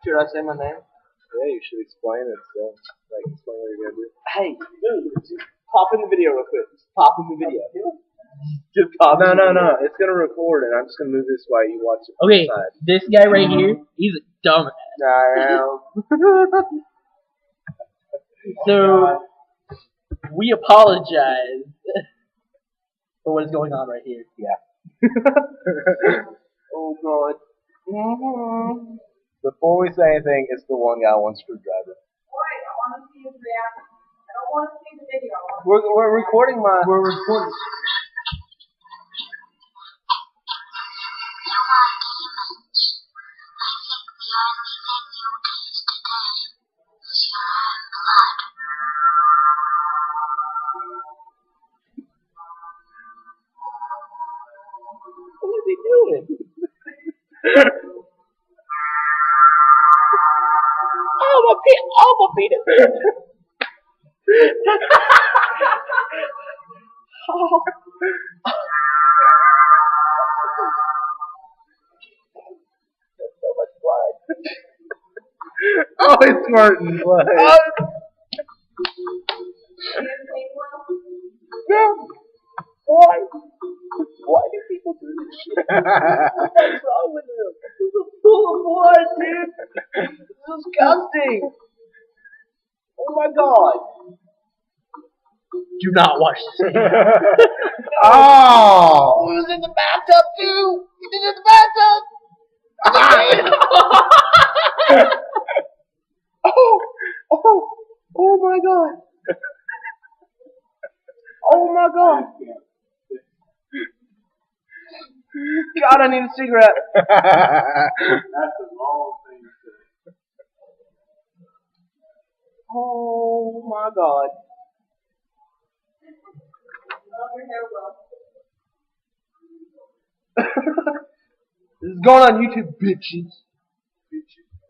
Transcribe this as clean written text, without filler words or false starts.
Should I say my name? Yeah, you should explain it. So, like, explain what you're gonna do. Hey, dude, just pop in the video real quick. Just pop in the video. Just pop No, in the no, video. no. It's gonna record, and I'm just gonna move this while you watch it. From Okay, the side. this guy right here, he's a dumbass. I am. So, we apologize for what is going on right here. Oh god. Mm-hmm. Before we say anything, it's the one guy, one screwdriver. Wait, I want to see his reaction. I don't want to see the video. We're recording my. We're recording. What is he doing? Oh my penis! Oh. That's so much blood. Oh, it's Martin. Blood. Yeah. Why? Why do people do this shit? What's wrong with them? This is full of blood, dude. This is disgusting. Oh my god. Do not watch this video. Oh! He was in the bathtub too. He did it in the bathtub. Oh my god. Oh my god. God, I need a cigarette. That's a long thing to say. Oh my god. This is going on YouTube, bitches.